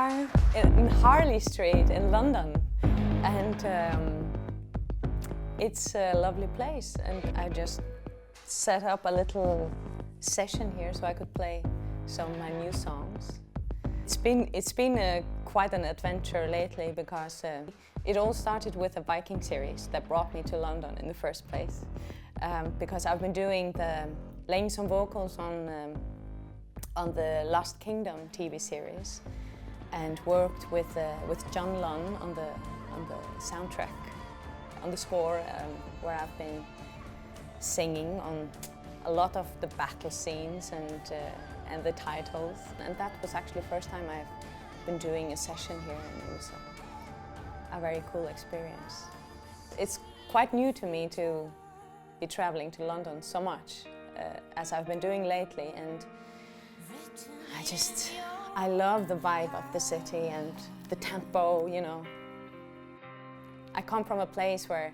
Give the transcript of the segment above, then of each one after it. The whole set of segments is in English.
bar in Harley Street in London, and it's a lovely place, and I just set up a little session here so I could play some of my new songs. It's been quite an adventure lately, because it all started with a Viking series that brought me to London in the first place, because I've been laying some vocals on the Lost Kingdom TV series, and worked with John Lunn on the soundtrack, on the score, where I've been singing on a lot of the battle scenes and the titles. And that was actually the first time I've been doing a session here, and it was a very cool experience. It's quite new to me to be traveling to London so much as I've been doing lately, and I love the vibe of the city and the tempo, you know. I come from a place where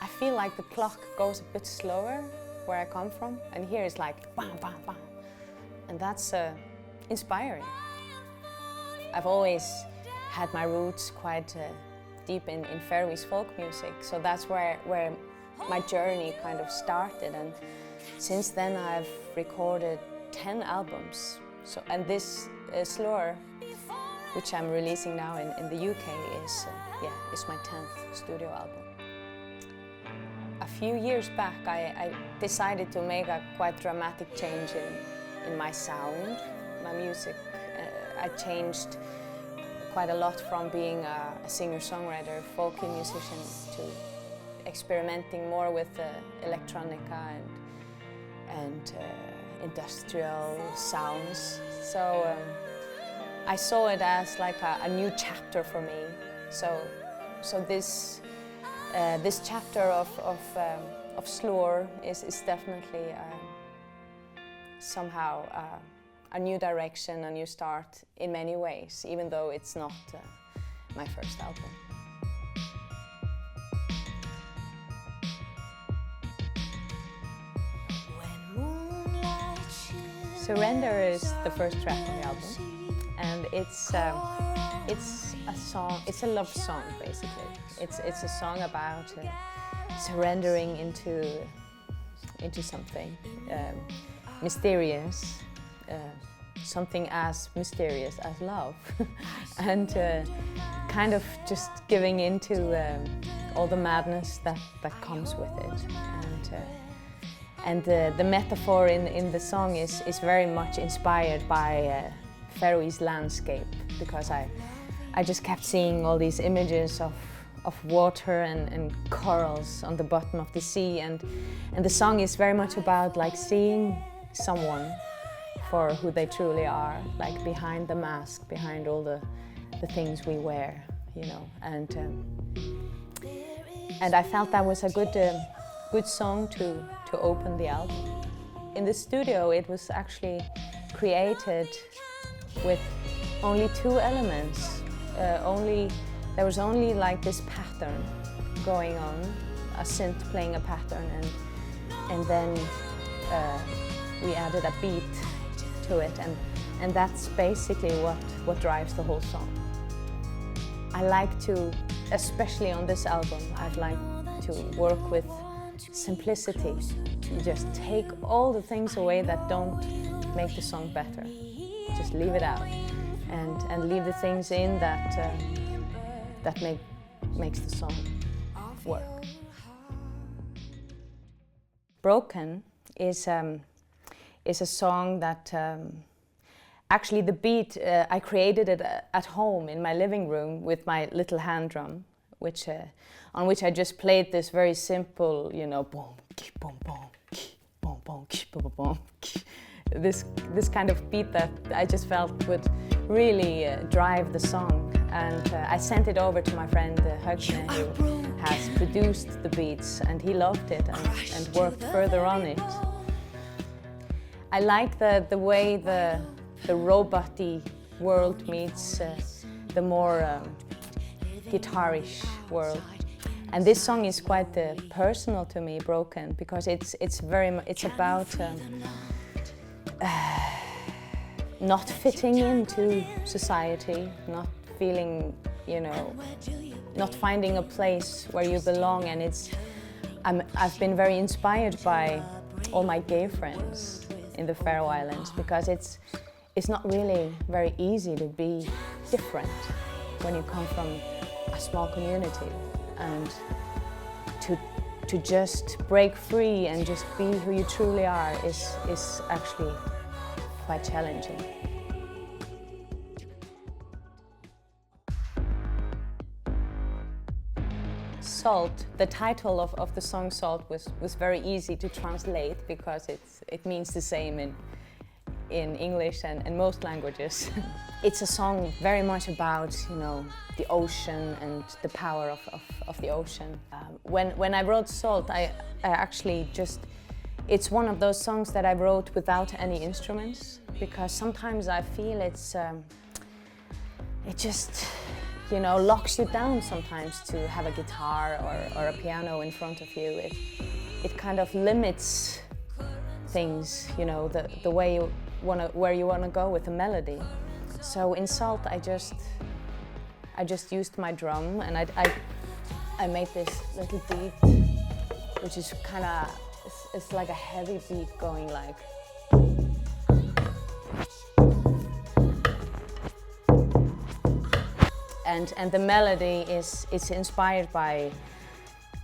I feel like the clock goes a bit slower where I come from, and here it's like bam, bam, bam. And that's inspiring. I've always had my roots quite deep in Faroese folk music, so that's where my journey kind of started, and since then I've recorded 10 albums. And this Slør, which I'm releasing now in the UK, is my 10th studio album. A few years back I decided to make a quite dramatic change in my sound, my music. I changed quite a lot from being a singer-songwriter, folky musician, to experimenting more with electronica and industrial sounds. So I saw it as like a new chapter for me. So this chapter of Slør is definitely somehow a new direction, a new start in many ways, even though it's not my first album. Surrender is the first track on the album, and it's a song. It's a love song, basically. It's a song about surrendering into something mysterious, something as mysterious as love, and kind of just giving into all the madness that comes with it. And the metaphor in the song is very much inspired by Faroese landscape, because I just kept seeing all these images of water and corals on the bottom of the sea, and the song is very much about like seeing someone for who they truly are, like behind the mask, behind all the things we wear, you know. And I felt that was a good song to open the album. In the studio, it was actually created with only 2 elements. There was only like this pattern going on, a synth playing a pattern, and then we added a beat to it, and that's basically what drives the whole song. I like to, especially on this album, I'd like to work with simplicity. You just take all the things away that don't make the song better. Just leave it out, and leave the things in that makes the song work. Brotin is a song that actually the beat I created it at home in my living room with my little hand drum, on which I just played this very simple, you know, boom, boom, boom, boom, boom, boom, boom. This kind of beat that I just felt would really drive the song, and I sent it over to my friend Heygum, who has produced the beats, and he loved it and worked further on it. I like the way the robot-y world meets the more guitarish world. And this song is quite personal to me, Brotin, because it's about not fitting into society, not feeling, you know, not finding a place where you belong. And I've been very inspired by all my gay friends in the Faroe Islands, because it's not really very easy to be different when you come from a small community, and to just break free and just be who you truly are is actually quite challenging. Salt, the title of the song Salt was very easy to translate, because it means the same in English and most languages. It's a song very much about, you know, the ocean and the power of the ocean. When I wrote Salt, I actually it's one of those songs that I wrote without any instruments, because sometimes I feel it just, you know, locks you down sometimes to have a guitar or a piano in front of you. It kind of limits things, you know, the way you where you wanna go with the melody. So in Salt, I just used my drum, and I made this little beat, which is it's like a heavy beat going like. And the melody is inspired by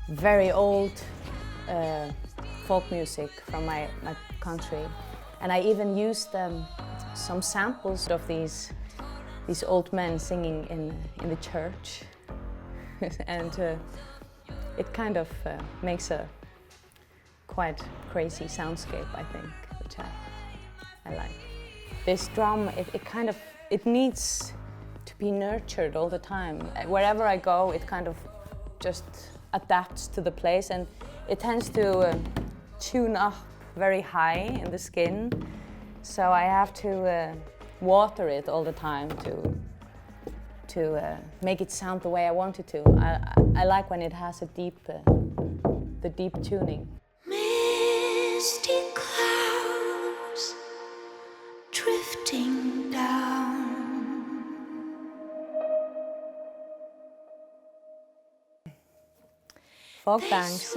very old folk music from my country. And I even used some samples of these old men singing in the church. And it kind of makes a quite crazy soundscape, I think, which I like. This drum, it needs to be nurtured all the time. Wherever I go, it kind of just adapts to the place, and it tends to tune up very high in the skin. So I have to water it all the time to make it sound the way I want it to. I like when it has a the deep tuning. Misty clouds drifting down. Folkbangs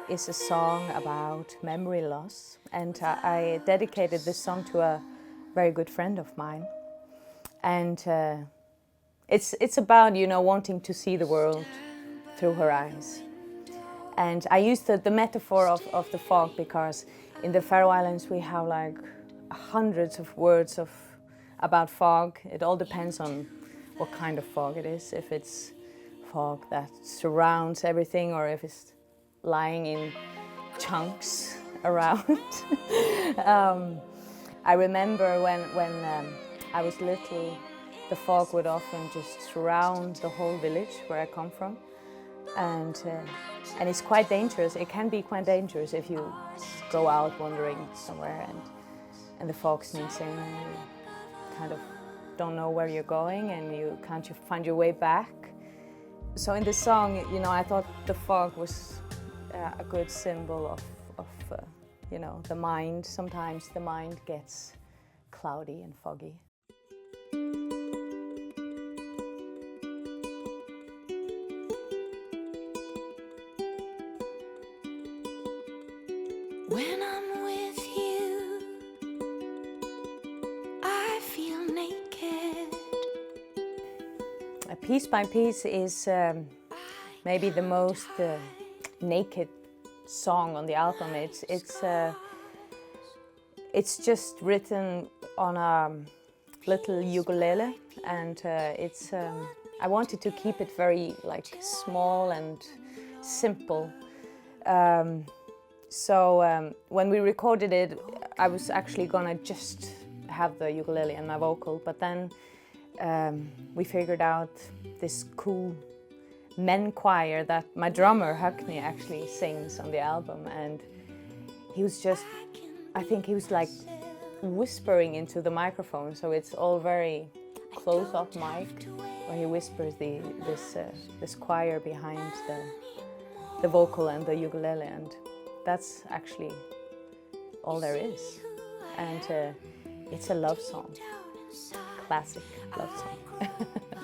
is a song about memory loss, and I dedicated this song to a very good friend of mine. And it's about, you know, wanting to see the world through her eyes. And I used the metaphor of the fog, because in the Faroe Islands we have like hundreds of words about fog. It all depends on what kind of fog it is, if it's fog that surrounds everything or if it's lying in chunks around. I remember when I was little, the fog would often just surround the whole village where I come from, and it's quite dangerous. It can be quite dangerous if you go out wandering somewhere and the fog sneaks in and you kind of don't know where you're going and you can't find your way back. So in this song, you know, I thought the fog was a good symbol of you know, the mind. Sometimes the mind gets cloudy and foggy. When I'm with you, I feel naked. Piece by Piece is maybe the most naked song on the album. It's just written on a little ukulele, and I wanted to keep it very like small and simple. So when we recorded it, I was actually gonna just have the ukulele and my vocal, but then we figured out this cool men choir that my drummer Högni actually sings on the album, and he was just, I think he was like whispering into the microphone, so it's all very close-up mic where he whispers this choir behind the vocal and the ukulele, and that's actually all there is. And It's a love song, classic love song.